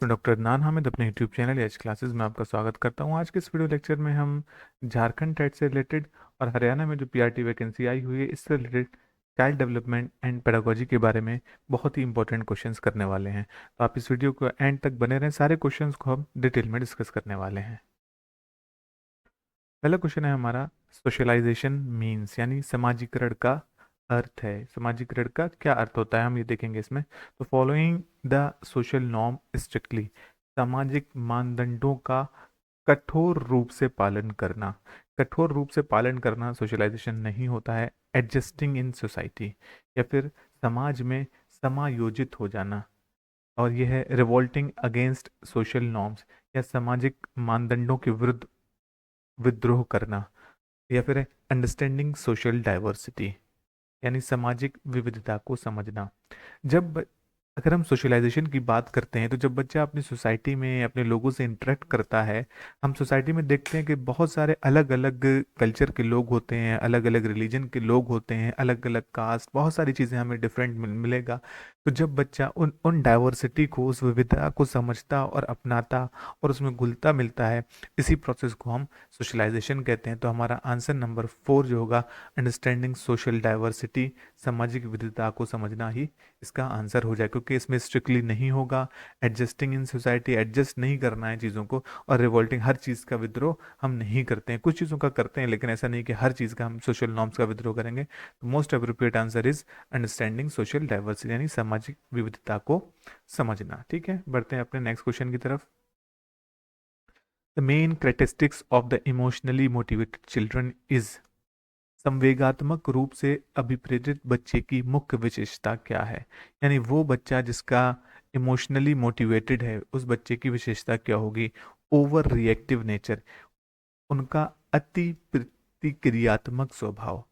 तो डॉक्टर अदनान हामिद अपने YouTube channel H classes में आपका स्वागत करता हूँ। आज के इस वीडियो लेक्चर में हम झारखंड टेट से रिलेटेड और हरियाणा में जो पीआरटी वैकेंसी आई हुई है इससे related child development and pedagogy के बारे में बहुत ही इंपॉर्टेंट क्वेश्चंस करने वाले हैं। तो आप इस वीडियो को एंड तक बने रहें, सारे क्वेश्चंस को हम डिटेल में डिस्कस करने वाले हैं। पहला क्वेश्चन है हमारा, सोशलाइजेशन मीन्स यानी समाजीकरण का अर्थ है। समाजीकरण का क्या अर्थ होता है हम ये देखेंगे इसमें। तो following the social norm strictly, सामाजिक मानदंडों का कठोर रूप से पालन करना। कठोर रूप से पालन करना सोशलाइजेशन नहीं होता है। एडजस्टिंग इन सोसाइटी या फिर समाज में समायोजित हो जाना, और यह है रिवोल्टिंग अगेंस्ट सोशल नॉर्म्स या सामाजिक मानदंडों के विरुद्ध विद्रोह करना, या फिर अंडरस्टैंडिंग सोशल डाइवर्सिटी यानी सामाजिक विविधता को समझना। जब अगर हम सोशलाइजेशन की बात करते हैं तो जब बच्चा अपनी सोसाइटी में अपने लोगों से इंटरेक्ट करता है, हम सोसाइटी में देखते हैं कि बहुत सारे अलग अलग कल्चर के लोग होते हैं, अलग अलग रिलीजन के लोग होते हैं, अलग अलग कास्ट, बहुत सारी चीज़ें हमें डिफरेंट मिलेगा। तो जब बच्चा उन उन डाइवर्सिटी को, उस विविधता को समझता और अपनाता और उसमें घुलता मिलता है, इसी प्रोसेस को हम सोशलाइजेशन कहते हैं। तो हमारा आंसर नंबर 4 जो होगा, अंडरस्टैंडिंग सोशल डाइवर्सिटी, सामाजिक विविधता को समझना ही इसका आंसर हो जाए, क्योंकि इसमें स्ट्रिक्टली नहीं होगा। एडजस्टिंग इन सोसाइटी, एडजस्ट नहीं करना है चीज़ों को, और रिवोल्टिंग, हर चीज़ का विद्रोह हम नहीं करते हैं, कुछ चीज़ों का करते हैं, लेकिन ऐसा नहीं कि हर चीज़ का हम सोशल नॉर्म्स का विद्रोह करेंगे। तो most appropriate answer is understanding social diversity यानी सामाजिक विविधता को समझना। ठीक है, बढ़ते हैं अपने नेक्स्ट क्वेश्चन की तरफ। The main characteristics of the emotionally motivated children is, संवेगात्मक रूप से अभिप्रेरित बच्चे की मुख्य विशेषता क्या है। यानी वो बच्चा जिसका इमोशनली मोटिवेटेड है, उस बच्चे की विशेषता क्या होगी। ओवर रिएक्टिव नेचर, उनका अति प्रतिक्रियात्मक स्वभाव।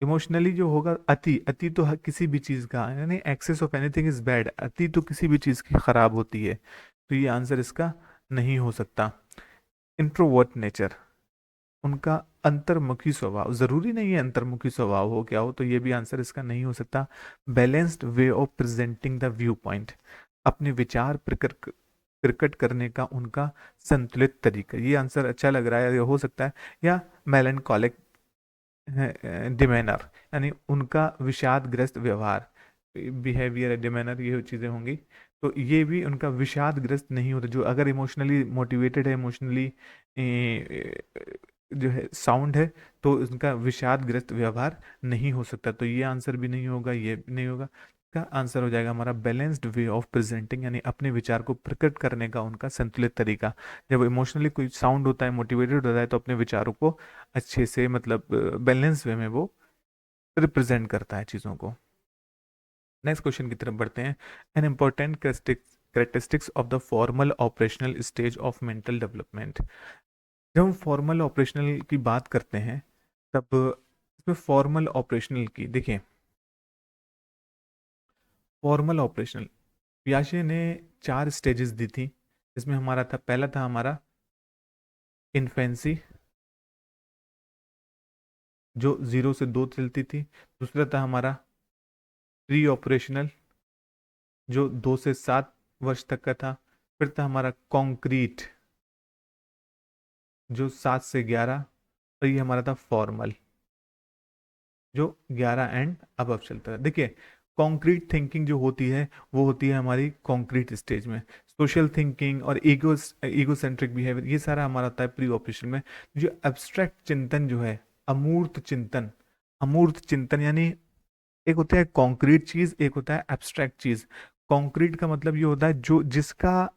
इमोशनली जो होगा, अति अति तो किसी भी चीज़ का, यानी excess of anything is bad, अति तो किसी भी चीज़ की खराब होती है, तो ये आंसर इसका नहीं हो सकता। इंट्रोवर्ट नेचर, उनका अंतर्मुखी स्वभाव, जरूरी नहीं है अंतर्मुखी स्वभाव हो क्या हो, तो ये भी आंसर इसका नहीं हो सकता। Balanced way of presenting the view point, अपने विचार प्रकट करने का उनका संतुलित तरीका, ये आंसर अच्छा लग रहा है, ये हो सकता है। या मेलनकॉलिक डिमेनर, यानी उनका विषादग्रस्त व्यवहार, बिहेवियर, डिमेनर, ये चीज़ें होंगी। तो ये भी उनका विषादग्रस्त नहीं होता, जो अगर इमोशनली मोटिवेटेड है, इमोशनली जो है साउंड है, तो उनका विषादग्रस्त व्यवहार नहीं हो सकता। तो ये आंसर भी नहीं होगा, ये भी नहीं होगा। का आंसर हो जाएगा हमारा बैलेंस्ड वे ऑफ प्रेजेंटिंग, यानी अपने विचार को प्रकट करने का उनका संतुलित तरीका। जब इमोशनली कोई साउंड होता है, मोटिवेटेड होता है, तो अपने विचारों को अच्छे से, मतलब बैलेंस वे में वो रिप्रेजेंट करता है चीज़ों को। नेक्स्ट क्वेश्चन की तरफ बढ़ते हैं। An important characteristics of the formal operational stage of mental development. जब हम फॉर्मल ऑपरेशनल की बात करते हैं, तब इसमें फॉर्मल ऑपरेशनल की देखिए, फॉर्मल ऑपरेशनल पियाजे ने 4 स्टेजेस दी थी। इसमें हमारा था, पहला था हमारा इन्फेंसी, जो 0 से 2 चलती थी। दूसरा था हमारा प्री ऑपरेशनल, जो 2 से 7 वर्ष तक का था। फिर था हमारा कॉन्क्रीट, जो 7 से 11। और ये हमारा था फॉर्मल, जो 11 एंड अबव चलता है। देखिए, कॉन्क्रीट थिंकिंग जो होती है, वो होती है हमारी कॉन्क्रीट स्टेज में। सोशल थिंकिंग और ईगोसेंट्रिक बिहेवियर, ये सारा हमारा होता है प्री ऑपरेशन में। जो एब्स्ट्रैक्ट चिंतन जो है, अमूर्त चिंतन, अमूर्त चिंतन यानी एक होता है कॉन्क्रीट चीज, एक होता है एब्स्ट्रैक्ट चीज। कॉन्क्रीट का मतलब ये होता है जो जिसका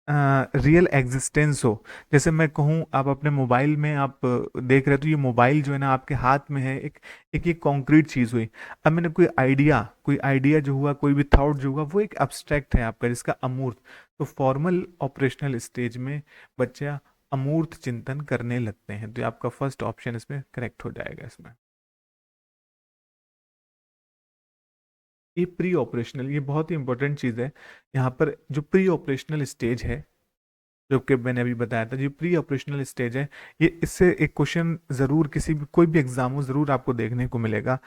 रियल एग्जिस्टेंस हो। जैसे मैं कहूँ, आप अपने मोबाइल में आप देख रहे हो, तो ये मोबाइल जो है ना आपके हाथ में है, एक एक ये कॉन्क्रीट चीज़ हुई। अब मैंने कोई आइडिया जो हुआ, कोई भी थॉट जो हुआ, वो एक एब्स्ट्रैक्ट है आपका, जिसका अमूर्त। तो फॉर्मल ऑपरेशनल स्टेज में बच्चा अमूर्त चिंतन करने लगते हैं। तो ये आपका फर्स्ट ऑप्शन इसमें करेक्ट हो जाएगा इसमें। ये प्री ऑपरेशनल, ये बहुत ही इंपॉर्टेंट चीज़ है। यहाँ पर जो प्री ऑपरेशनल स्टेज है, जो कि मैंने अभी बताया था, जो प्री ऑपरेशनल स्टेज है, ये इससे एक क्वेश्चन ज़रूर, किसी भी कोई भी एग्जाम हो, ज़रूर आपको देखने को मिलेगा।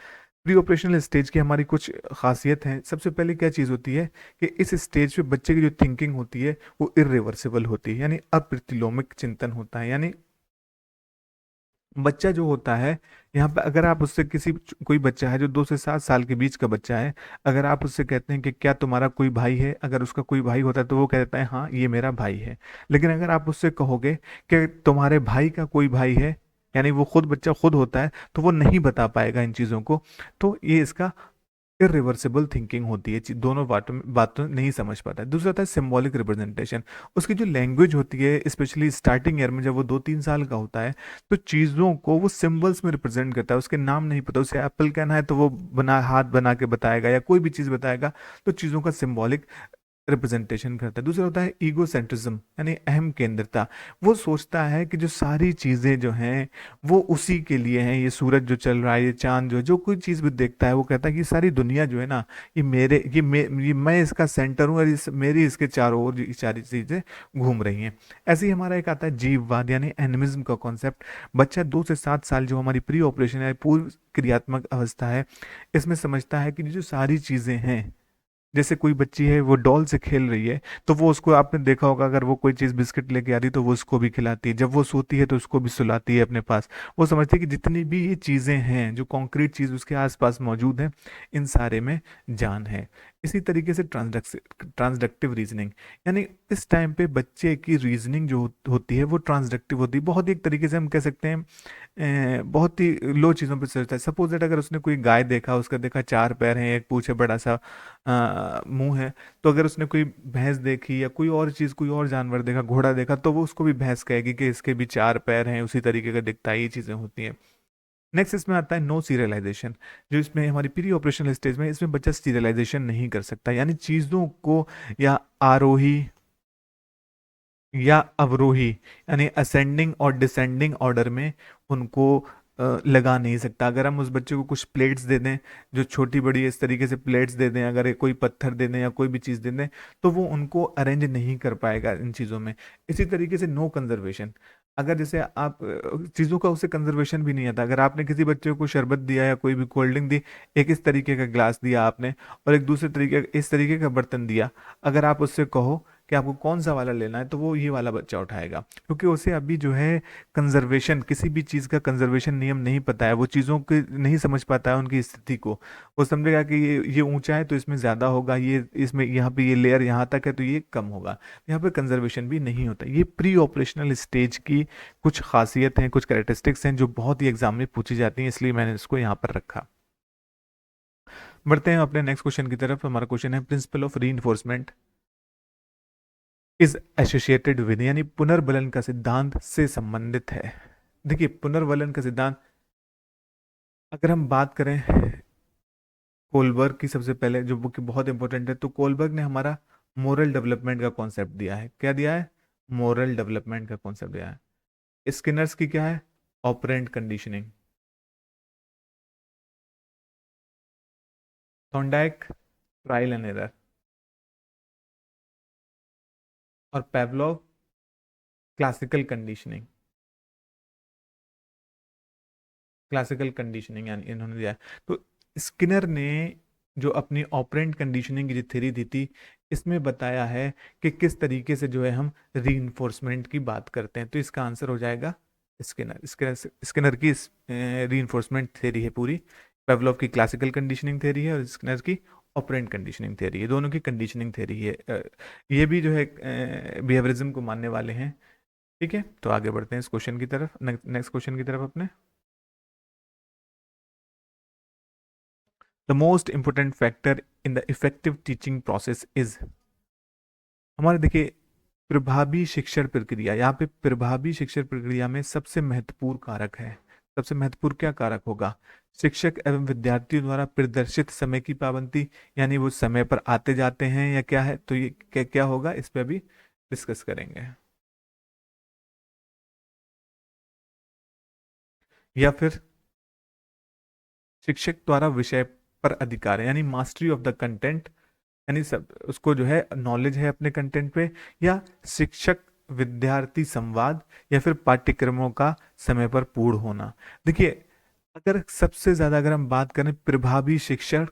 प्री ऑपरेशनल स्टेज की हमारी कुछ खासियत हैं। सबसे पहले क्या चीज़ होती है कि इस स्टेज पे बच्चे की जो थिंकिंग होती है वो इरिवर्सिबल होती है, यानी अप्रतिलोमिक चिंतन होता है। यानी बच्चा जो होता है, यहाँ पे अगर आप उससे कोई बच्चा है जो 2 से 7 साल के बीच का बच्चा है, अगर आप उससे कहते हैं कि क्या तुम्हारा कोई भाई है, अगर उसका कोई भाई होता है तो वो कहता है हाँ ये मेरा भाई है। लेकिन अगर आप उससे कहोगे कि तुम्हारे भाई का कोई भाई है, यानी वो खुद बच्चा खुद होता है, तो वो नहीं बता पाएगा इन चीज़ों को। तो ये इसका इरिवर्सिबल थिंकिंग होती है, दोनों बातों नहीं समझ पाता है। दूसरा होता है सिंबॉलिक रिप्रेजेंटेशन। उसकी जो लैंग्वेज होती है, स्पेशली स्टार्टिंग ईयर में जब वो 2-3 साल का होता है, तो चीज़ों को वो सिंबल्स में रिप्रेजेंट करता है। उसके नाम नहीं पता, उसे एप्पल कहना है तो वो हाथ बना के बताएगा, या कोई भी चीज़ बताएगा तो चीज़ों का सिंबॉलिक रिप्रेजेंटेशन करता है। दूसरा होता है ईगो सेंट्रिज्म, यानी अहम केंद्रता। वो सोचता है कि जो सारी चीज़ें जो हैं वो उसी के लिए हैं। ये सूरज जो चल रहा है, ये चांद जो कोई चीज़ भी देखता है वो कहता है कि सारी दुनिया जो है ना, ये मैं इसका सेंटर हूँ, और मेरी इसके चारों ओर ये सारी चीज़ें घूम रही हैं। ऐसे ही हमारा एक आता है जीववाद, यानी एनिमिज्म का कॉन्सेप्ट। बच्चा 2 से 7 साल, जो हमारी प्री ऑपरेशन या पूर्व क्रियात्मक अवस्था है, इसमें समझता है कि जो सारी चीज़ें हैं, जैसे कोई बच्ची है वो डॉल से खेल रही है, तो वो उसको, आपने देखा होगा, अगर वो कोई चीज़ बिस्किट लेके आती है तो वो उसको भी खिलाती है, जब वो सोती है तो उसको भी सुलाती है अपने पास। वो समझती है कि जितनी भी ये चीज़ें हैं, जो कॉन्क्रीट चीज़ उसके आसपास मौजूद हैं, इन सारे में जान है। इसी तरीके से ट्रांसडक्टिव रीजनिंग, यानी इस टाइम पे बच्चे की रीजनिंग जो होती है वो ट्रांसडक्टिव होती है। बहुत ही एक तरीके से हम कह सकते हैं बहुत ही लो चीज़ों पे सोचता है। सपोज दैट अगर उसने कोई गाय देखा, उसका देखा 4 पैर हैं, एक पूंछ है, बड़ा सा मुंह है, तो अगर उसने कोई भैंस देखी या कोई और चीज़, कोई और जानवर देखा, घोड़ा देखा, तो वो उसको भी भैंस कहेगी कि इसके भी 4 पैर हैं, उसी तरीके का दिखता है। ये चीज़ें होती हैं। नेक्स्ट इसमें आता है नो सीरियलाइजेशन, जो इसमें हमारी प्री ऑपरेशनल स्टेज में, इसमें बच्चा सीरियलाइजेशन नहीं कर सकता, यानी चीज़ों को या आरोही या अवरोही, यानी असेंडिंग और डिसेंडिंग ऑर्डर में उनको लगा नहीं सकता। अगर हम उस बच्चे को कुछ प्लेट्स दे दें, जो छोटी बड़ी इस तरीके से प्लेट्स दे दें, अगर कोई पत्थर दे दें या कोई भी चीज़ दे दें, तो वो उनको अरेंज नहीं कर पाएगा इन चीज़ों में। इसी तरीके से नो कंजर्वेशन, अगर जैसे आप चीज़ों का उसे कंजर्वेशन भी नहीं आता। अगर आपने किसी बच्चे को शरबत दिया या कोई भी कोल्ड ड्रिंक दी, एक इस तरीके का ग्लास दिया आपने, और एक दूसरे तरीके इस तरीके का बर्तन दिया, अगर आप उससे कहो कि आपको कौन सा वाला लेना है, तो वो ये वाला बच्चा उठाएगा, क्योंकि उसे अभी जो है कंजर्वेशन, किसी भी चीज़ का कंजर्वेशन नियम नहीं पता है। वो चीज़ों के नहीं समझ पाता है उनकी स्थिति को। वो समझेगा कि ये ऊंचा है तो इसमें ज़्यादा होगा, ये इसमें यहाँ पे ये लेयर यहाँ तक है तो ये कम होगा। यहाँ पे कंजर्वेशन भी नहीं होता। ये प्री ऑपरेशनल स्टेज की कुछ खासियत हैं, कुछ कैरेक्टरिस्टिक्स हैं जो बहुत ही एग्जाम में पूछी जाती हैं, इसलिए मैंने इसको यहाँ पर रखा। बढ़ते हैं अपने नेक्स्ट क्वेश्चन की तरफ। हमारा क्वेश्चन है प्रिंसिपल ऑफ री इज एसोसिएटेड विद, यानी पुनर्बलन का सिद्धांत से संबंधित है। देखिए, पुनर्बलन का सिद्धांत, अगर हम बात करें कोलबर्ग की, सबसे पहले जो बुक बहुत इंपॉर्टेंट है, तो कोलबर्ग ने हमारा मोरल डेवलपमेंट का कॉन्सेप्ट दिया है। क्या दिया है? मोरल डेवलपमेंट का कॉन्सेप्ट दिया है। स्किनर्स की क्या है? Operant conditioning. Thorndike trial and error. और पेवलोव क्लासिकल कंडीशनिंग। क्लासिकल कंडीशनिंग यानी इन्होंने दिया है। तो स्किनर ने जो अपनी ऑपरेंट कंडीशनिंग की जो थ्योरी दी थी, इसमें बताया है कि किस तरीके से जो है हम रीइंफोर्समेंट की बात करते हैं। तो इसका आंसर हो जाएगा स्किनर। स्किनर की रीइंफोर्समेंट थ्योरी है पूरी। पेवलोव की क्लासिकल कंडीशनिंग थ्योरी है और स्किनर की ऑपरेंट कंडीशनिंग थ्योरी है। दोनों की कंडीशनिंग थ्योरी है। ये भी जो है बिहेवियरिज्म को मानने वाले हैं। ठीक है, तो आगे बढ़ते हैं इस क्वेश्चन की तरफ, नेक्स्ट क्वेश्चन की तरफ अपने। The most important factor in the effective teaching process is, हमारे देखिए प्रभावी शिक्षण प्रक्रिया, यहाँ पे प्रभावी शिक्षण प्रक्रिया में सबसे महत्वपूर्ण कारक है। सबसे महत्वपूर्ण क्या कारक होगा? शिक्षक एवं विद्यार्थियों द्वारा प्रदर्शित समय की पाबंदी, यानी वो समय पर आते जाते हैं या क्या है, तो ये क्या क्या होगा, इस पे अभी डिस्कस करेंगे। या फिर शिक्षक द्वारा विषय पर अधिकार है, यानी मास्टरी ऑफ द कंटेंट, यानी सब उसको जो है नॉलेज है अपने कंटेंट पे। या शिक्षक विद्यार्थी संवाद, या फिर पाठ्यक्रमों का समय पर पूर्ण होना। देखिए, सबसे ज्यादा अगर हम बात करें प्रभावी शिक्षण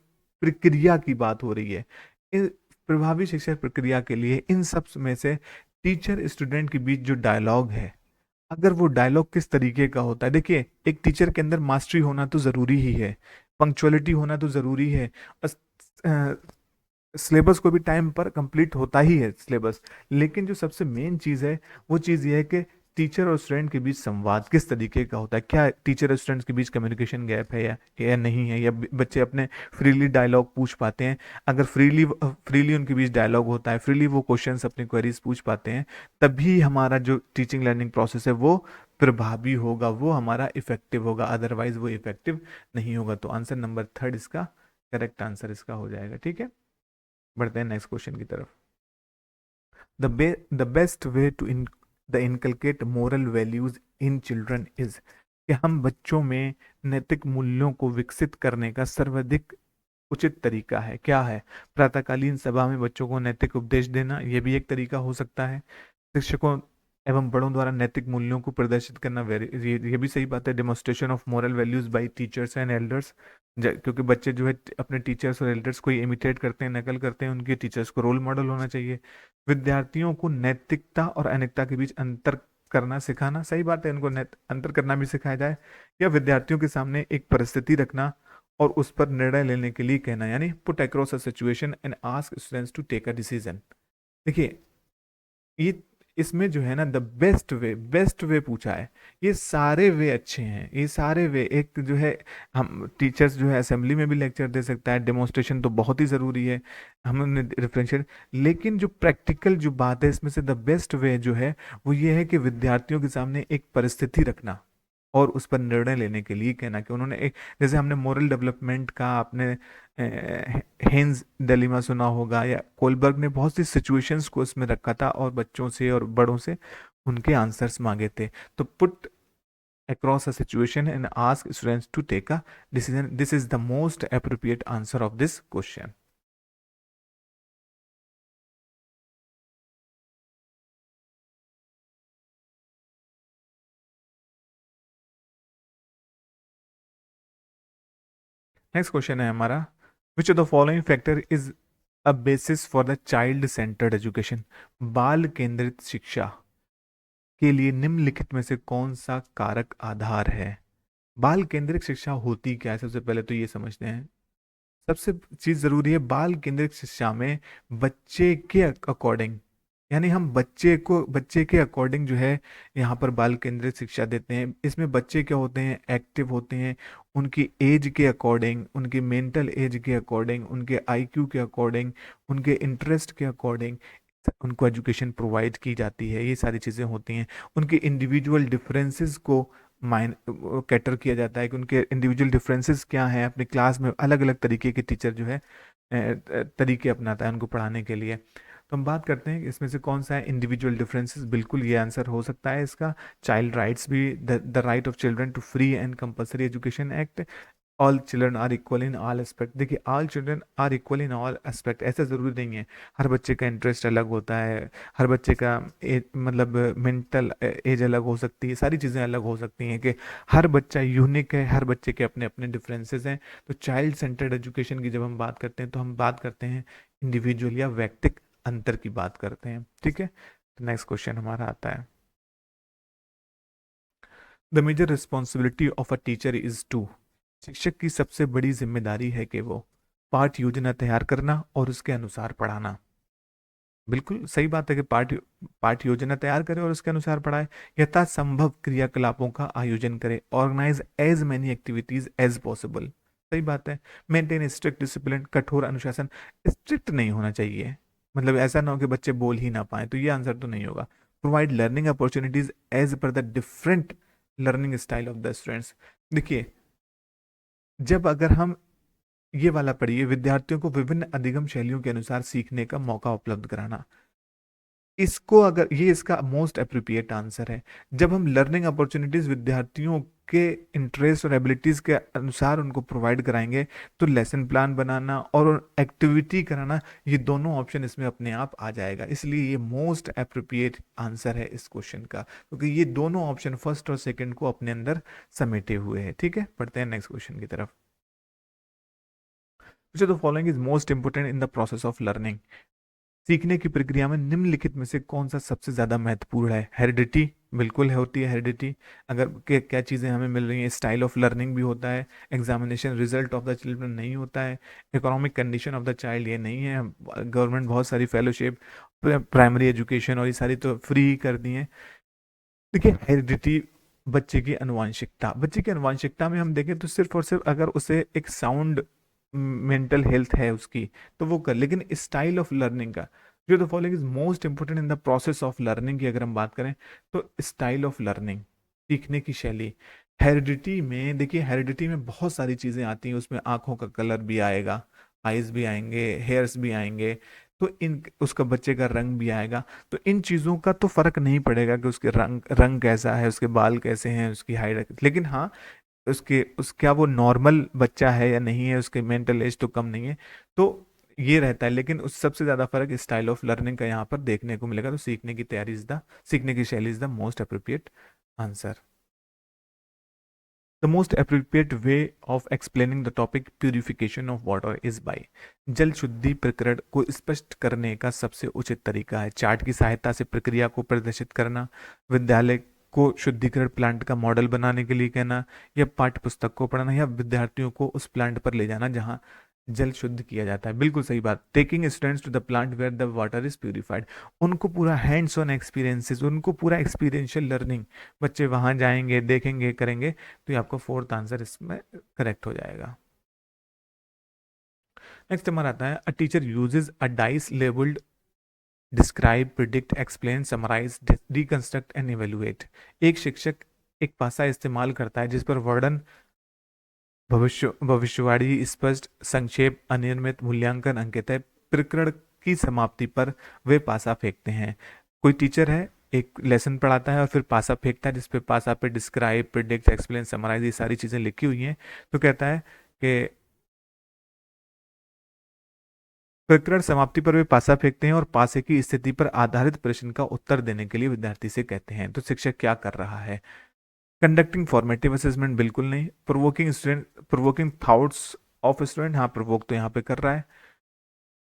प्रक्रिया की बात हो रही है, इन प्रभावी शिक्षण प्रक्रिया के लिए इन सब में से टीचर स्टूडेंट के बीच जो डायलॉग है, अगर वो डायलॉग किस तरीके का होता है, देखिए एक टीचर के अंदर मास्टरी होना तो जरूरी ही है, पंक्चुअलिटी होना तो जरूरी है, सिलेबस को भी टाइम पर कंप्लीट होता ही है सिलेबस, लेकिन जो सबसे मेन चीज़ है वो चीज़ ये है कि टीचर और स्टूडेंट के बीच संवाद किस तरीके का होता है, क्या टीचर और स्टूडेंट्स के बीच कम्युनिकेशन गैप है या नहीं है, या बच्चे अपने फ्रीली डायलॉग पूछ पाते हैं, अगर फ्रीली उनके बीच डायलॉग होता है, फ्रीली वो क्वेश्चंस अपनी क्वेरीज पूछ पाते हैं, तभी हमारा जो टीचिंग लर्निंग प्रोसेस है वो प्रभावी होगा, वो हमारा इफेक्टिव होगा, अदरवाइज वो इफेक्टिव नहीं होगा। तो आंसर नंबर थर्ड इसका करेक्ट आंसर इसका हो जाएगा। ठीक है, बढ़ते हैं नेक्स्ट क्वेश्चन की तरफ। The best way to in the inculcate moral values in children is, कि हम बच्चों में नैतिक मूल्यों को विकसित करने का सर्वाधिक उचित तरीका है क्या है? प्रातःकालीन सभा में बच्चों को नैतिक उपदेश देना, यह भी एक तरीका हो सकता है। शिक्षकों एवं बड़ों द्वारा नैतिक मूल्यों को प्रदर्शित करना, वेरी ये भी सही बात है। Demonstration of moral values bye teachers and elders, क्योंकि बच्चे जो है अपने टीचर्स और एल्डर्स को इमिटेट करते हैं, नकल करते हैं, उनके टीचर्स को रोल मॉडल होना चाहिए। विद्यार्थियों को नैतिकता और अनैतिकता के बीच अंतर करना सिखाना, सही बात है, उनको अंतर करना भी सिखाया जाए। या विद्यार्थियों के सामने एक परिस्थिति रखना और उस पर निर्णय लेने के लिए कहना, यानी put across a situation and ask students to take a decision. देखिए ये इसमें जो है ना, द बेस्ट वे पूछा है, ये सारे वे अच्छे हैं, ये सारे वे एक जो है, हम टीचर्स जो है असेंबली में भी लेक्चर दे सकता है, डेमोन्स्ट्रेशन तो बहुत ही ज़रूरी है, हमने डिफरेंशिएट, लेकिन जो प्रैक्टिकल जो बात है इसमें से द बेस्ट वे जो है वो ये है कि विद्यार्थियों के सामने एक परिस्थिति रखना और उस पर निर्णय लेने के लिए कहना, कि उन्होंने एक, जैसे हमने मोरल डेवलपमेंट का आपने हेंस डिलेमा सुना होगा, या कोलबर्ग ने बहुत सी सिचुएशंस को इसमें रखा था और बच्चों से और बड़ों से उनके आंसर्स मांगे थे। तो put across a situation and ask students to take a decision, this is the most appropriate answer of this question. Next question है हमारा, which of the following factor is a basis for the child centred education, बाल केंद्रित शिक्षा के लिए निम्नलिखित में से कौन सा कारक आधार है? बाल केंद्रित शिक्षा होती क्या है, सबसे पहले तो ये समझते हैं। सबसे चीज जरूरी है, बाल केंद्रित शिक्षा में बच्चे के अकॉर्डिंग, यानी हम बच्चे के अकॉर्डिंग जो है यहाँ पर बाल केंद्रित शिक्षा देते हैं। इसमें बच्चे क्या होते हैं, एक्टिव होते हैं, उनकी एज के अकॉर्डिंग, उनकी मेंटल एज के अकॉर्डिंग, उनके आईक्यू के अकॉर्डिंग, उनके इंटरेस्ट के अकॉर्डिंग उनको एजुकेशन प्रोवाइड की जाती है, ये सारी चीज़ें होती हैं। उनके इंडिविजुअल डिफरेंसेस को माइन कैटर किया जाता है कि उनके इंडिविजुअल डिफरेंसेस क्या हैं, अपने क्लास में अलग अलग तरीके के टीचर जो है तरीके अपनाता है उनको पढ़ाने के लिए। तो हम बात करते हैं इसमें से कौन सा है इंडिविजुअल डिफरेंसेस, बिल्कुल ये आंसर हो सकता है इसका। चाइल्ड राइट्स भी, the right of children to free and compulsory education act, all children are equal in all aspect. देखिए all children are equal in all aspect ऐसा ज़रूरी नहीं है, हर बच्चे का इंटरेस्ट अलग होता है, हर बच्चे का एज मतलब मेंटल एज अलग हो सकती है, सारी चीज़ें अलग हो सकती हैं, कि हर बच्चा यूनिक है, हर बच्चे के अपने अपने डिफरेंसेस हैं। तो चाइल्ड सेंटर्ड एजुकेशन की जब हम बात करते हैं तो हम बात करते हैं इंडिविजुअल या व्यक्तिक अंतर की बात करते हैं। ठीक है, तो नेक्स्ट क्वेश्चन हमारा आता है, the major responsibility of a teacher is to, शिक्षक की सबसे बड़ी जिम्मेदारी है कि वो पाठ योजना तैयार करना और उसके अनुसार पढ़ाना। बिल्कुल सही बात है कि पाठ योजना तैयार करे और उसके अनुसार पढ़ाए, यथासंभव क्रियाकलापों का आयोजन करे, organise as many activities as possible. सही बात है। मेंटेन स्ट्रिक्ट डिसिप्लिन, कठोर अनुशासन, स्ट्रिक्ट नहीं होना चाहिए, मतलब ऐसा ना हो कि बच्चे बोल ही ना पाए, तो ये आंसर तो नहीं होगा। Provide learning opportunities as per the different learning style of the students. देखिए जब अगर हम ये वाला पढ़िए, विद्यार्थियों को विभिन्न अधिगम शैलियों के अनुसार सीखने का मौका उपलब्ध कराना, इसको अगर ये इसका मोस्ट अप्रोप्रिएट आंसर है। जब हम लर्निंग अपॉर्चुनिटीज विद्यार्थियों उनके इंटरेस्ट और एबिलिटीज़ के अनुसार उनको प्रोवाइड कराएंगे, तो लेसन प्लान बनाना और एक्टिविटी कराना, ये दोनों ऑप्शन इसमें अपने आप आ जाएगा। इसलिए ये मोस्ट अप्रोप्रिएट आंसर है इस क्वेश्चन का, क्योंकि ये दोनों ऑप्शन फर्स्ट और सेकंड को अपने अंदर समेटे हुए हैं। ठीक है, पढ़ते हैं नेक्स्ट क्वेश्चन की तरफ। Which of the following is most important in the process of learning? सीखने की प्रक्रिया में निम्नलिखित में से कौन सा सबसे ज्यादा महत्वपूर्ण है? हेरिडिटी बिल्कुल है, होती है हेरिडिटी। अगर क्या चीज़ें हमें मिल रही हैं, स्टाइल ऑफ लर्निंग भी होता है, examination result of the children नहीं होता है, economic condition of the child ये नहीं है, गवर्नमेंट बहुत सारी फेलोशिप, प्राइमरी एजुकेशन और ये सारी तो फ्री ही कर दी है। देखिए हेरिडिटी, बच्चे की अनुवांशिकता, बच्चे की अनुवांशिकता में हम देखें तो सिर्फ और सिर्फ अगर उसे एक साउंड मेंटल हेल्थ है उसकी तो वो कर, लेकिन स्टाइल ऑफ लर्निंग का जो the following is most important in the process of learning की अगर हम बात करें तो स्टाइल ऑफ लर्निंग, सीखने की शैली। हेरिडिटी में देखिए, हेरिडिटी में बहुत सारी चीज़ें आती हैं, उसमें आंखों का कलर भी आएगा, आइज भी आएंगे, हेयर्स भी आएंगे, तो इन उसका बच्चे का रंग भी आएगा। तो इन चीज़ों का तो फर्क नहीं पड़ेगा कि उसके रंग कैसा है, उसके बाल कैसे हैं, उसकी हाइट, लेकिन हाँ क्या वो नॉर्मल बच्चा है या नहीं है, उसके मेंटल एज तो कम नहीं है, तो ये रहता है। लेकिन उस सबसे ज़्यादा फर्क स्टाइल ऑफ लर्निंग का यहाँ पर देखने को मिलेगा। तो सीखने की शैली is the most appropriate answer. The most appropriate way of explaining the topic purification of water is by, जल शुद्धि प्रकरण को स्पष्ट करने का सबसे उचित तरीका है चार्ट की सहायता से प्रक्रिया को प्रदर्शित करना, विद्यालय को शुद्धिकरण प्लांट का मॉडल बनाने के लिए कहना, या पाठ्य पुस्तक को पढ़ना, या विद्यार्थियों को उस प्लांट पर ले जाना जहां जल शुद्ध किया जाता है। बिल्कुल सही बात, taking students to the plant where the water is purified, उनको पूरा हैंड्स ऑन एक्सपीरियंसेस, उनको पूरा एक्सपीरियंशियल लर्निंग, बच्चे वहां जाएंगे, देखेंगे, करेंगे, तो ये आपका फोर्थ आंसर इसमें करेक्ट हो जाएगा। नेक्स्ट हमारा आता है a teacher uses a dice labelled describe, predict, explain, summarise, reconstruct and evaluate, एक शिक्षक एक पासा इस्तेमाल करता है जिस पर वर्णन, भविष्यवाणी, स्पष्ट, संक्षेप, अनियमित, मूल्यांकन अंकित है। प्रकरण की समाप्ति पर वे पासा फेंकते हैं। कोई टीचर है, एक लेसन पढ़ाता है और फिर पासा फेंकता है, जिसपे पासा पे डिस्क्राइब, प्रिडिक्ट, एक्सप्लेन, समराइज ये सारी चीजें लिखी हुई हैं। तो कहता है कि प्रकरण समाप्ति पर वे पासा फेंकते हैं और पासे की स्थिति पर आधारित प्रश्न का उत्तर देने के लिए विद्यार्थी से कहते हैं। तो शिक्षक क्या कर रहा है? कंडक्टिंग फॉर्मेटिव असेसमेंट बिल्कुल नहीं। प्रोवोकिंग थॉट्स ऑफ स्टूडेंट, हाँ प्रोवोक तो यहाँ पे कर रहा है।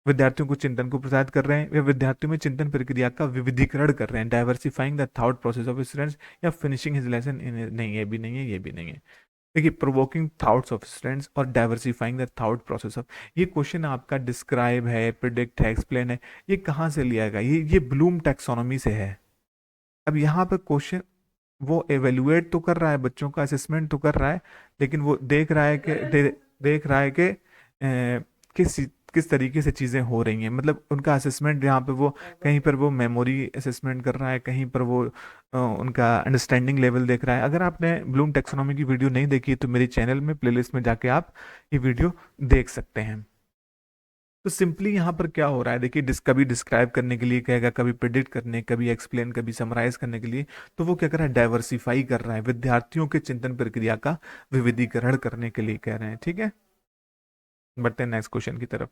विद्यार्थियों को चिंतन को प्रसारित कर रहे हैं, वे विद्यार्थियों में चिंतन प्रक्रिया का विविधीकरण कर रहे हैं, diversifying the thought process of students, या फिनिशिंग हिज लेसन इन, नहीं ये भी नहीं है, ये भी नहीं है। देखिए प्रोवोकिंग थॉट्स ऑफ स्टूडेंट्स और diversifying the thought process of, ये क्वेश्चन आपका डिस्क्राइब है, प्रिडिक्ट है, एक्सप्लेन है, ये कहाँ से लिया गया? ये ब्लूम टैक्सोनॉमी से है। अब यहाँ पे क्वेश्चन वो एवेल्युएट तो कर रहा है, बच्चों का असेसमेंट तो कर रहा है, लेकिन वो देख रहा है कि देख रहा है कि किस किस तरीके से चीज़ें हो रही हैं, मतलब उनका असेसमेंट यहाँ पे वो कहीं पर वो मेमोरी असेसमेंट कर रहा है, कहीं पर वो उनका अंडरस्टैंडिंग लेवल देख रहा है। अगर आपने ब्लूम टैक्सोनॉमी की वीडियो नहीं देखी तो मेरे चैनल में प्लेलिस्ट में जाके आप ये वीडियो देख सकते हैं। तो सिंपली यहाँ पर क्या हो रहा है, देखिए कभी डिस्क्राइब करने के लिए कहेगा, कभी प्रिडिक्ट करने, कभी एक्सप्लेन, कभी समराइज करने के लिए, तो वो क्या कर रहा है? डाइवर्सिफाई कर रहा है, विद्यार्थियों के चिंतन प्रक्रिया का विविधीकरण करने के लिए कह रहे हैं। ठीक है, बढ़ते हैं नेक्स्ट क्वेश्चन की तरफ।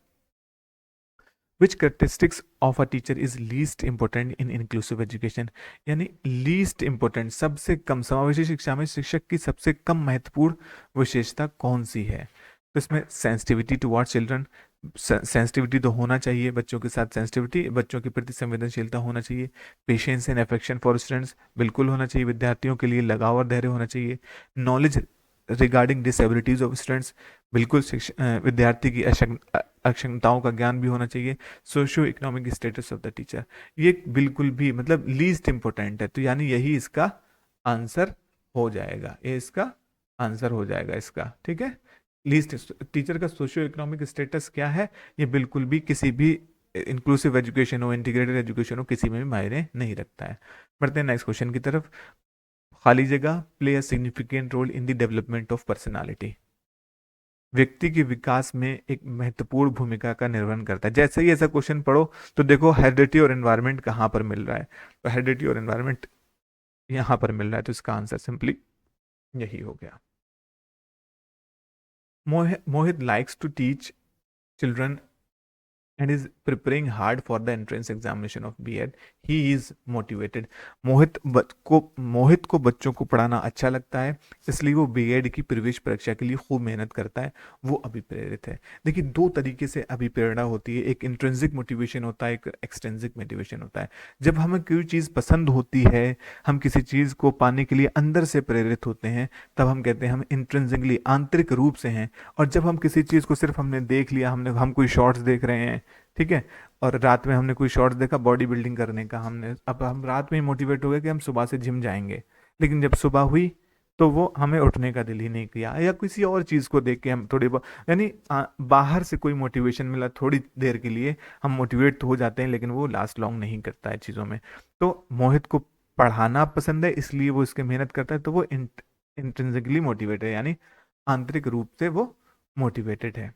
Which characteristics of a teacher is least important in inclusive education, यानी लीस्ट इंपॉर्टेंट, सबसे कम, समावेशी शिक्षा में शिक्षक की सबसे कम महत्वपूर्ण विशेषता कौन सी है? तो इसमें सेंसिटिविटी टुवर्ड्स चिल्ड्रन, सेंसिटिविटी तो होना चाहिए, बच्चों के साथ सेंसिटिविटी, बच्चों के प्रति संवेदनशीलता होना चाहिए। Patience and affection for students बिल्कुल होना चाहिए, विद्यार्थियों के लिए लगाव और धैर्य होना चाहिए। Knowledge regarding disabilities of students, बिल्कुल विद्यार्थी की अक्षमताओं का ज्ञान भी होना चाहिए। Socio economic status of the teacher, ये बिल्कुल भी मतलब लीस्ट इंपॉर्टेंट है, तो यानी यही इसका आंसर हो जाएगा, ये इसका आंसर हो जाएगा इसका। ठीक है, लीस्ट टीचर का सोशियो इकोनॉमिक स्टेटस क्या है, ये बिल्कुल भी किसी भी इंक्लूसिव एजुकेशन हो, इंटीग्रेटेड एजुकेशन हो, किसी में भी मायने नहीं रखता है। बढ़ते हैं नेक्स्ट क्वेश्चन की तरफ। खाली जगह, play a significant role in the development of personality, व्यक्ति के विकास में एक महत्वपूर्ण भूमिका का निर्वहन करता है। जैसे ही ऐसा क्वेश्चन पढ़ो तो देखो हेरिडिटी और एनवायरनमेंट कहाँ पर मिल रहा है, तो हेरिडिटी और एनवायरनमेंट यहाँ पर मिल रहा है, तो इसका आंसर सिंपली यही हो गया। मोहित likes to teach children and is preparing hard for the entrance examination of B.Ed. He is motivated. मोहित को बच्चों को पढ़ाना अच्छा लगता है, इसलिए वो बीएड की प्रवेश परीक्षा के लिए खूब मेहनत करता है, वो अभिप्रेरित है। देखिए, दो तरीके से अभिप्रेरणा होती है, एक इंट्रिंसिक मोटिवेशन होता है, एक एक्सट्रिंसिक मोटिवेशन होता है। जब हमें कोई चीज़ पसंद होती है, हम किसी चीज़ को पाने के लिए अंदर से प्रेरित होते हैं, तब हम कहते हैं हम इंट्रिंसिकली आंतरिक रूप से हैं। और जब हम किसी चीज़ को सिर्फ हमने देख लिया, हम कोई शॉर्ट्स देख रहे हैं, ठीक है, और रात में हमने कोई शॉर्ट्स देखा बॉडी बिल्डिंग करने का, अब हम रात में ही मोटिवेट हो गए कि हम सुबह से जिम जाएंगे, लेकिन जब सुबह हुई तो वो हमें उठने का दिल ही नहीं किया, या किसी और चीज़ को देख के हम थोड़ी बहुत, यानी बाहर से कोई मोटिवेशन मिला थोड़ी देर के लिए, हम मोटिवेट तो हो जाते हैं, लेकिन वो लास्ट लॉन्ग नहीं करता है चीज़ों में। तो मोहित को पढ़ाना पसंद है, इसलिए वो इसके मेहनत करता है, तो वो इंट्रिंसिकली मोटिवेटेड है, यानी आंतरिक रूप से वो मोटिवेटेड है।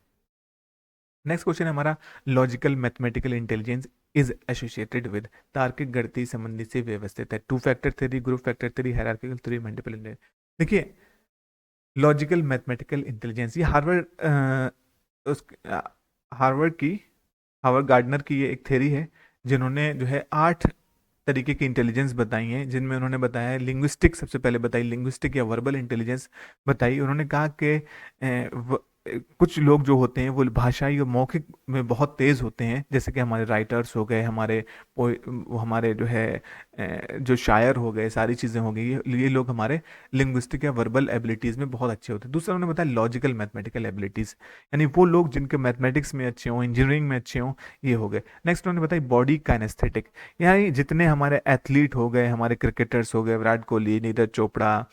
नेक्स्ट क्वेश्चन है हमारा, logical mathematical intelligence is associated with, तार्किक गणितीय संबंधी से व्यवस्थित है। Two factor theory, group factor theory, hierarchical theory, multiple intelligence. देखिए, लॉजिकल मैथमेटिकल इंटेलिजेंस ये हार्वर्ड की, हार्वर्ड गार्डनर की ये एक थ्योरी है, जिन्होंने जो है 8 तरीके की इंटेलिजेंस बताई हैं, जिनमें उन्होंने बताया है लिंग्विस्टिक, सबसे पहले बताई लिंग्विस्टिक या वर्बल इंटेलिजेंस बताई। उन्होंने कहा कि कुछ लोग जो होते हैं वो भाषाई और मौखिक में बहुत तेज़ होते हैं, जैसे कि हमारे राइटर्स हो गए, हमारे जो है जो शायर हो गए, सारी चीज़ें हो गई, ये लोग हमारे लिंग्विस्टिक या वर्बल एबिलिटीज़ में बहुत अच्छे होते हैं। दूसरा उन्होंने बताया लॉजिकल मैथमेटिकल एबिलिटीज़, यानी वो लोग जिनके मैथमेटिक्स में अच्छे हों, इंजीनियरिंग में अच्छे हों, ये हो गए। नेक्स्ट उन्होंने बताई बॉडी काइनेस्थेटिक, यानी जितने हमारे एथलीट हो गए, हमारे क्रिकेटर्स हो गए, विराट कोहली, नीरज चोपड़ा,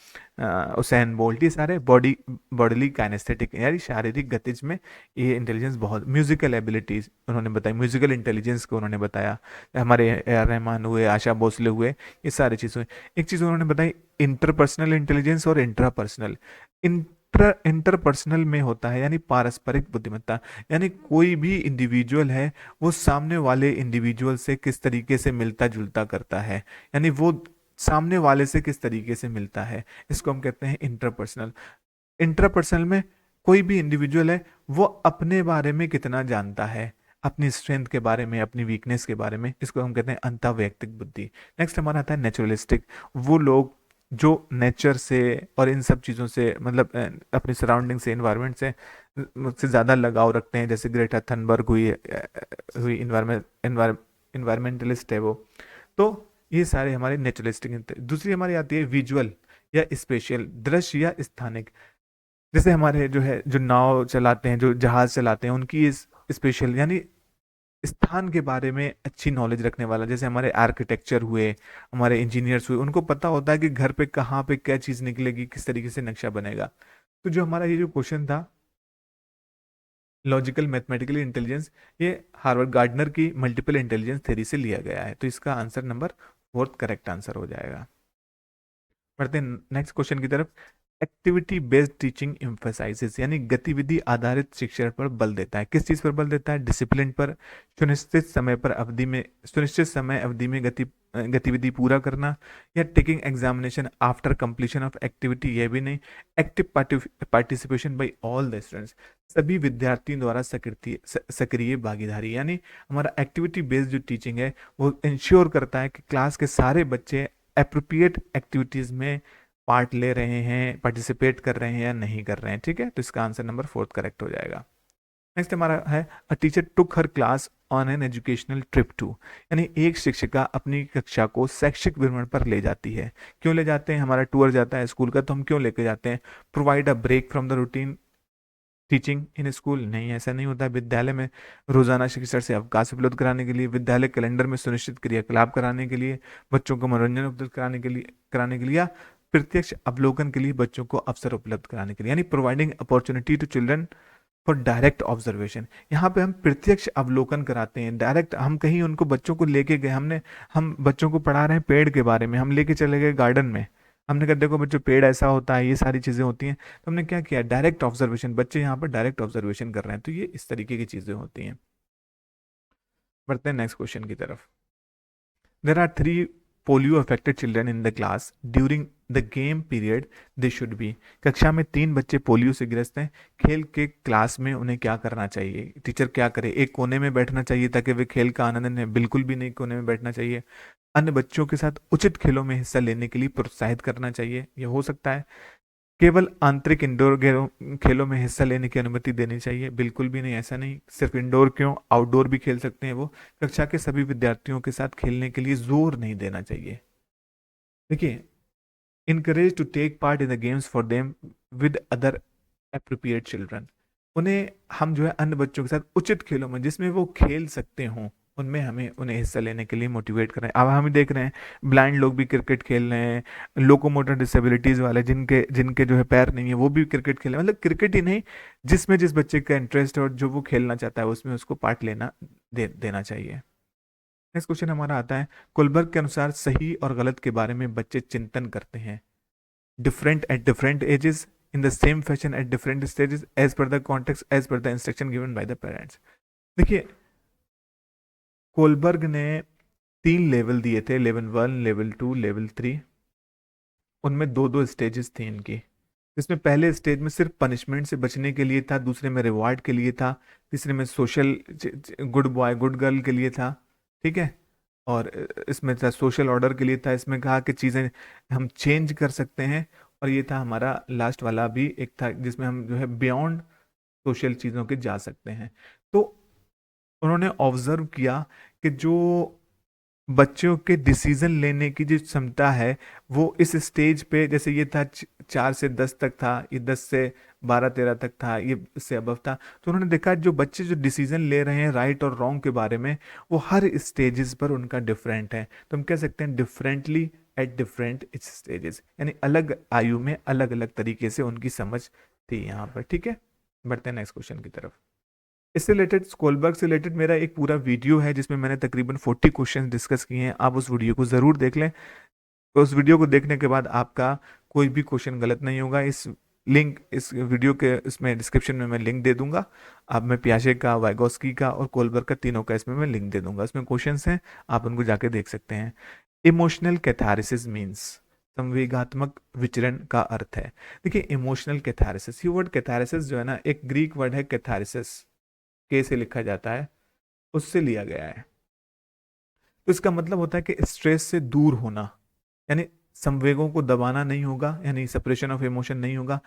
उसेन बोल्ट, ये सारे बॉडीली काइनेस्थेटिक, यानी शारीरिक गतिज में ये इंटेलिजेंस बहुत। म्यूजिकल एबिलिटीज उन्होंने बताई, म्यूजिकल इंटेलिजेंस को उन्होंने बताया, हमारे ए आर रहमान हुए, आशा भोसले हुए, ये सारी चीज़ें। एक चीज़ उन्होंने बताई इंटरपर्सनल इंटेलिजेंस और इंट्रापर्सनल। इंटरपर्सनल में होता है यानी पारस्परिक बुद्धिमत्ता, यानी कोई भी इंडिविजुअल है वो सामने वाले इंडिविजुअल से किस तरीके से मिलता जुलता करता है, यानी वो सामने वाले से किस तरीके से मिलता है, इसको हम कहते हैं इंटरपर्सनल। इंटरपर्सनल में कोई भी इंडिविजुअल है वो अपने बारे में कितना जानता है, अपनी स्ट्रेंथ के बारे में, अपनी वीकनेस के बारे में, इसको हम कहते हैं अंतःवैयक्तिक बुद्धि। नेक्स्ट हमारा आता है नेचुरलिस्टिक, वो लोग जो नेचर से और इन सब चीज़ों से, मतलब अपनी सराउंडिंग से, इन्वायरमेंट से मुझसे ज़्यादा लगाव रखते हैं, जैसे ग्रेटा थनबर्ग हुई इन्वायरमेंटलिस्ट है वो। तो ये सारे हमारे नेचुरलिस्टिक। दूसरी हमारी आती है विजुअल या स्पेशियल, दृश्य या स्थानिक, जैसे हमारे जो है जो नाव चलाते हैं, जो जहाज चलाते हैं, उनकी इस स्पेशल, यानी स्थान के बारे में अच्छी नॉलेज रखने वाला, जैसे हमारे आर्किटेक्चर हुए, हमारे इंजीनियर्स हुए, उनको पता होता है कि घर पे कहाँ पे क्या चीज़ निकलेगी, किस तरीके से नक्शा बनेगा। तो जो हमारा ये जो क्वेश्चन था लॉजिकल मैथमेटिकल इंटेलिजेंस, ये हार्वर्ड गार्डनर की मल्टीपल इंटेलिजेंस थ्योरी से लिया गया है, तो इसका आंसर नंबर 4 करेक्ट आंसर हो जाएगा। बढ़ते हैं नेक्स्ट क्वेश्चन की तरफ। एक्टिविटी बेस्ड टीचिंग एम्फसाइजेस, यानी गतिविधि आधारित शिक्षण पर बल देता है। किस चीज़ पर बल देता है? डिसिप्लिन पर, सुनिश्चित समय अवधि में गतिविधि पूरा करना, या taking examination after completion of activity, यह भी नहीं। Active participation by all the students, सभी विद्यार्थियों द्वारा सक्रिय भागीदारी, यानी हमारा एक्टिविटी बेस्ड जो टीचिंग है वो इंश्योर करता है कि क्लास के सारे बच्चे अप्रोप्रिएट एक्टिविटीज़ में पार्ट ले रहे हैं, पार्टिसिपेट कर रहे हैं या नहीं कर रहे हैं, ठीक है। तो इसका आंसर नंबर 4 करेक्ट हो जाएगा। नेक्स्ट हमारा है a teacher took her class on an educational trip to, यानी एक शिक्षिका अपनी कक्षा को शैक्षिक भ्रमण पर ले जाती है। क्यों ले जाते हैं? हमारा टूर जाता है स्कूल का, तो हम क्यों लेके जाते हैं? Provide a break from the routine teaching in school, नहीं, ऐसा नहीं होता है। विद्यालय में रोजाना शिक्षण से अवकाश उपलब्ध कराने के लिए, विद्यालय कैलेंडर में सुनिश्चित क्रियाकलाप कराने के लिए, बच्चों को मनोरंजन उपलब्ध कराने के लिए या प्रत्यक्ष अवलोकन के लिए बच्चों को अवसर उपलब्ध कराने के लिए, यानी providing opportunity to children for direct observation. यहाँ पे हम प्रत्यक्ष अवलोकन कराते हैं, डायरेक्ट हम कहीं उनको बच्चों को लेके गए, हम बच्चों को पढ़ा रहे हैं पेड़ के बारे में, हम लेके चले गए गार्डन में, हमने कहा देखो बच्चों पेड़ ऐसा होता है, ये सारी चीज़ें होती हैं, तो हमने क्या किया? डायरेक्ट ऑब्जर्वेशन, बच्चे यहाँ पर डायरेक्ट ऑब्जर्वेशन कर रहे हैं, तो ये इस तरीके की चीज़ें होती हैं। बढ़ते हैं नेक्स्ट क्वेश्चन की तरफ। There are 3 polio affected children in the class during the game period they should be. कक्षा में 3 बच्चे पोलियो से ग्रस्त हैं, खेल के क्लास में उन्हें क्या करना चाहिए? टीचर क्या करे? एक कोने में बैठना चाहिए ताकि वे खेल का आनंद लें? बिल्कुल भी नहीं कोने में बैठना चाहिए। अन्य बच्चों के साथ उचित खेलों में हिस्सा लेने के लिए प्रोत्साहित करना चाहिए, ये हो सकता है। केवल आंतरिक इंडोर खेलों में हिस्सा लेने की अनुमति देनी चाहिए, बिल्कुल भी नहीं, ऐसा नहीं। सिर्फ इंडोर क्यों, आउटडोर भी खेल सकते हैं वो। कक्षा के सभी विद्यार्थियों के साथ खेलने के लिए जोर नहीं देना चाहिए। देखिए, encourage to take part in the games for them with other appropriate children। उन्हें हम जो है अन्य बच्चों के साथ उचित खेलों में जिसमें वो खेल सकते हों, उनमें हमें उन्हें हिस्सा लेने के लिए मोटिवेट कर रहे हैं। अब हम देख रहे हैं ब्लाइंड लोग भी क्रिकेट खेल रहे हैं, लोकोमोटर डिसेबिलिटीज वाले जिनके जिनके जो है पैर नहीं है वो भी क्रिकेट खेल रहे हैं। मतलब क्रिकेट ही नहीं, जिसमें जिस बच्चे का इंटरेस्ट है और जो वो खेलना चाहता है उसमें उसको पार्ट लेना देना चाहिए। नेक्स्ट क्वेश्चन हमारा आता है, कोलबर्ग के अनुसार सही और गलत के बारे में बच्चे चिंतन करते हैं different at different ages in the same fashion at different stages as per the context as per the instruction given by the parents। देखिए, कोलबर्ग ने 3 लेवल दिए थे, लेवल 1, लेवल 2, लेवल 3। उनमें 2-2 स्टेजेस थी इनकी, जिसमें पहले स्टेज में सिर्फ पनिशमेंट से बचने के लिए था, दूसरे में रिवार्ड के लिए था, तीसरे में social good boy good girl के लिए था, ठीक है। और इसमें था सोशल ऑर्डर के लिए था, इसमें कहा कि चीज़ें हम चेंज कर सकते हैं। और ये था हमारा लास्ट वाला भी एक था जिसमें हम जो है बियॉन्ड सोशल चीज़ों के जा सकते हैं। तो उन्होंने ऑब्जर्व किया कि जो बच्चों के डिसीजन लेने की जो क्षमता है वो इस स्टेज पे, जैसे ये था 4 से 10 तक था, ये 10 से 12-13 तक था, ये इससे अबव था। तो उन्होंने देखा जो बच्चे जो डिसीजन ले रहे हैं राइट और रॉन्ग के बारे में, वो हर स्टेजेस पर उनका डिफरेंट है। तो हम कह सकते हैं डिफरेंटली एट डिफरेंट स्टेजेस, यानी अलग आयु में अलग अलग तरीके से उनकी समझ थी यहाँ पर, ठीक है। बढ़ते हैं नेक्स्ट क्वेश्चन की तरफ। इससे रिलेटेड, कोलबर्ग से रिलेटेड मेरा एक पूरा वीडियो है जिसमें मैंने तकरीबन 40 क्वेश्चन डिस्कस किए हैं, आप उस वीडियो को ज़रूर देख लें। तो उस वीडियो को देखने के बाद आपका कोई भी क्वेश्चन गलत नहीं होगा। इस लिंक, इस वीडियो के इसमें डिस्क्रिप्शन में मैं लिंक दे दूंगा। अब मैं पियाजे का, वाइगोस्की का और कोलबर्ग का, तीनों का इसमें मैं लिंक दे दूंगा। इसमें क्वेश्चंस हैं, आप उनको जाके देख सकते हैं। इमोशनल कैथारिसिस मीन्स, संवेगात्मक विचरण का अर्थ है। देखिए, इमोशनल कैथारिसिस, ये वर्ड कैथारिसिस जो है ना, एक ग्रीक वर्ड है कैथारिसिस, के से लिखा जाता है, उससे लिया गया है। तो इसका मतलब होता है कि स्ट्रेस से दूर होना, यानी संवेगों को दबाना नहीं होगा, यानी सेपरेशन ऑफ इमोशन नहीं होगा।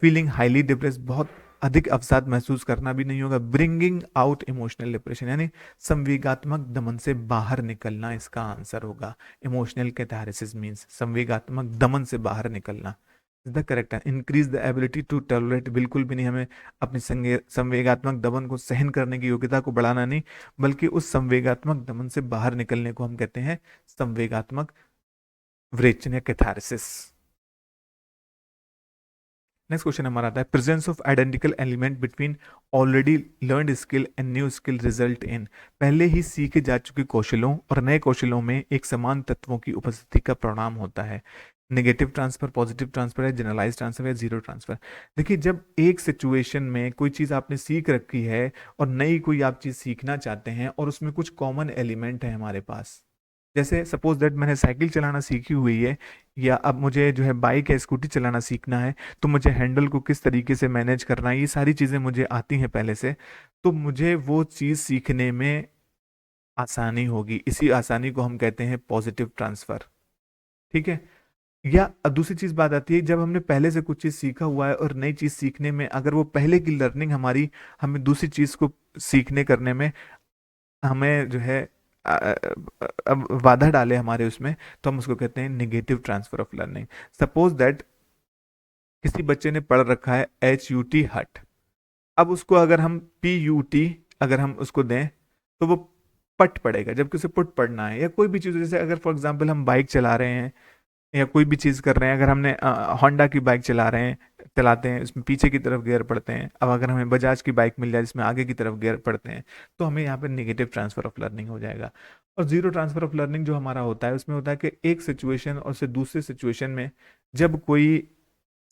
फीलिंग हाईली डिप्रेस, बहुत अधिक अवसाद महसूस करना भी नहीं होगा। ब्रिंगिंग आउट इमोशनल डिप्रेशन, यानी संवेगात्मक दमन से बाहर निकलना इसका आंसर होगा। इमोशनल कैथारिसिस मींस संवेगात्मक दमन से बाहर निकलना is the correct. Increase the ability to tolerate, बिल्कुल भी नहीं, हमें अपनी संवेगात्मक दमन को सहन करने की योग्यता को बढ़ाना नहीं, बल्कि उस संवेगात्मक दमन से बाहर निकलने को हम कहते हैं संवेगात्मक विरेचन या कैथारिसिस। नेक्स्ट क्वेश्चन हमारा आता है, presence of identical element between already learned skill and new skill result in, पहले ही सीखे जा चुके कौशलों और नए कौशलों में एक समान तत्वों की उपस्थिति का परिणाम होता है। नेगेटिव ट्रांसफर, पॉजिटिव ट्रांसफर है, जनरलाइज ट्रांसफर या जीरो ट्रांसफर। देखिए, जब एक सिचुएशन में कोई चीज़ आपने सीख रखी है और नई कोई आप चीज़ सीखना चाहते हैं और उसमें कुछ कॉमन एलिमेंट है हमारे पास, जैसे सपोज दैट मैंने साइकिल चलाना सीखी हुई है, या अब मुझे जो है बाइक या स्कूटी चलाना सीखना है, तो मुझे हैंडल को किस तरीके से मैनेज करना है, ये सारी चीज़ें मुझे आती हैं पहले से, तो मुझे वो चीज़ सीखने में आसानी होगी। इसी आसानी को हम कहते हैं पॉजिटिव ट्रांसफ़र, ठीक है। या दूसरी चीज़ बात आती है, जब हमने पहले से कुछ चीज़ सीखा हुआ है और नई चीज़ सीखने में अगर वो पहले की लर्निंग हमारी हमें दूसरी चीज़ को सीखने करने में हमें जो है अब बाधा डाले हमारे उसमें, तो हम उसको कहते हैं negative transfer of learning. Suppose that किसी बच्चे ने पढ़ रखा है HUT हट, अब उसको अगर हम PUT अगर हम उसको दें तो वो पट पड़ेगा, जबकि उसे पुट पढ़ना है। या कोई भी चीज़, जैसे अगर फॉर एग्जांपल हम बाइक चला रहे हैं या कोई भी चीज़ कर रहे हैं, अगर हमने होंडा की बाइक चलाते हैं, उसमें पीछे की तरफ गियर पड़ते हैं। अब अगर हमें बजाज की बाइक मिल जाए जिसमें आगे की तरफ गियर पड़ते हैं, तो हमें यहाँ पे नेगेटिव ट्रांसफर ऑफ लर्निंग हो जाएगा। और जीरो ट्रांसफर ऑफ लर्निंग जो हमारा होता है उसमें होता है कि एक सिचुएशन और से दूसरे सिचुएशन में जब कोई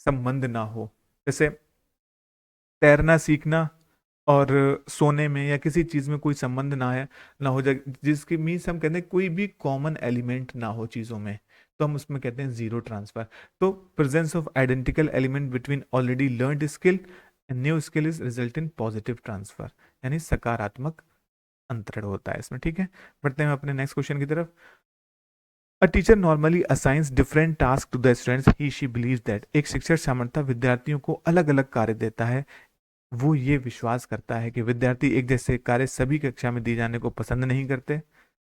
संबंध ना हो, जैसे तैरना सीखना और सोने में या किसी चीज़ में कोई संबंध ना हो जाए, जिसकी मीन्स हम कहते हैं कोई भी कॉमन एलिमेंट ना हो चीज़ों में, तो हम उसमें कहते हैं जीरो ट्रांसफर। तो presence of identical element between already learned skill and new skill is result in positive transfer, यानी सकारात्मक अंतरण होता है इसमें। ठीक है, बढ़ते हैं अपने नेक्स्ट क्वेश्चन की तरफ। A teacher normally assigns different tasks to the students. He she believes that एक शिक्षक सामान्यतः विद्यार्थियों को अलग अलग कार्य देता है। वो ये विश्वास करता है कि विद्यार्थी एक जैसे कार्य सभी कक्षा में दिए जाने को पसंद नहीं करते।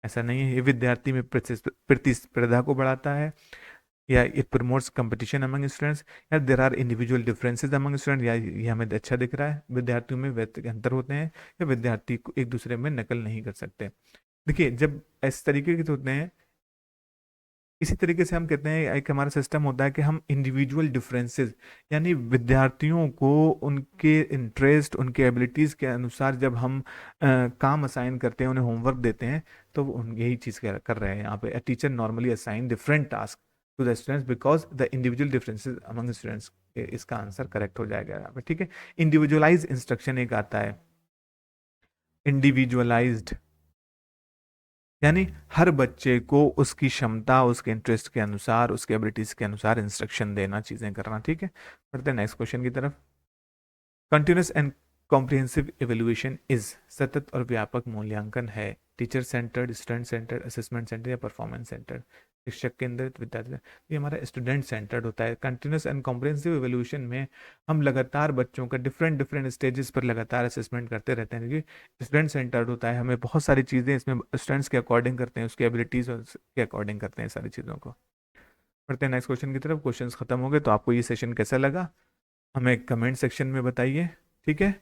ऐसा नहीं है, ये विद्यार्थी में प्रतिस्पर्धा को बढ़ाता है, या it promotes competition among students, या there are individual differences among student, या ये हमें अच्छा दिख रहा है विद्यार्थियों में व्यक्तिगत अंतर होते हैं, या विद्यार्थी को एक दूसरे में नकल नहीं कर सकते। देखिए, जब इस तरीके के होते हैं, इसी तरीके से हम कहते हैं एक हमारा सिस्टम होता है कि हम इंडिविजुअल डिफरेंसेस, यानी विद्यार्थियों को उनके इंटरेस्ट, उनके एबिलिटीज़ के अनुसार जब हम काम असाइन करते हैं, उन्हें होमवर्क देते हैं, तो यही चीज़ कर रहे हैं यहाँ पे। Teacher normally assign different task to the students because the individual differences among students. इसका आंसर करेक्ट हो जाएगा यहाँ पे। ठीक है, इंडिविजुअलाइज इंस्ट्रक्शन एक आता है, इंडिविजुअलाइज्ड यानी हर बच्चे को उसकी क्षमता, उसके इंटरेस्ट के अनुसार, उसके एबिलिटीज के अनुसार इंस्ट्रक्शन देना, चीजें करना। ठीक है, बढ़ते हैं नेक्स्ट क्वेश्चन की तरफ। Continuous and comprehensive evaluation is सतत और व्यापक मूल्यांकन है teacher centred, student centred, assessment centre या परफॉर्मेंस सेंटर्ड। शिक्षक केंद्रित, विद्यार्थी, ये हमारा स्टूडेंट सेंटर्ड होता है। कंटिन्यूस एंड कॉम्प्रिहेंसिव इवेल्युएशन में हम लगातार बच्चों का डिफरेंट डिफरेंट स्टेजेस पर लगातार असेसमेंट करते रहते हैं, क्योंकि स्टूडेंट सेंटर्ड होता है। हमें बहुत सारी चीज़ें इसमें स्टूडेंट्स के अकॉर्डिंग करते हैं, उसकी एबिलिटीज़ के अकॉर्डिंग करते हैं सारी चीज़ों को। बढ़ते हैं नेक्स्ट क्वेश्चन की तरफ। क्वेश्चन खत्म हो गए, तो आपको ये सेशन कैसा लगा हमें कमेंट सेक्शन में बताइए। ठीक है,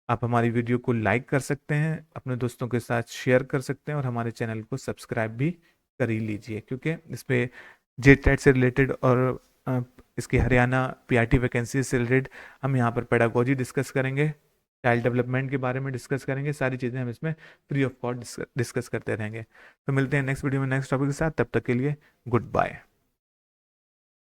आप हमारी वीडियो को लाइक कर सकते हैं, अपने दोस्तों के साथ शेयर कर सकते हैं, और हमारे चैनल को सब्सक्राइब भी कर ही लीजिए, क्योंकि इस पर जेटेट से रिलेटेड और इसकी हरियाणा पीआरटी वैकेंसी से रिलेटेड हम यहाँ पर पेडागोजी डिस्कस करेंगे, चाइल्ड डेवलपमेंट के बारे में डिस्कस करेंगे, सारी चीज़ें हम इसमें फ्री ऑफ कॉस्ट डिस्कस करते रहेंगे। तो मिलते हैं नेक्स्ट वीडियो में नेक्स्ट टॉपिक के साथ, तब तक के लिए गुड बाय।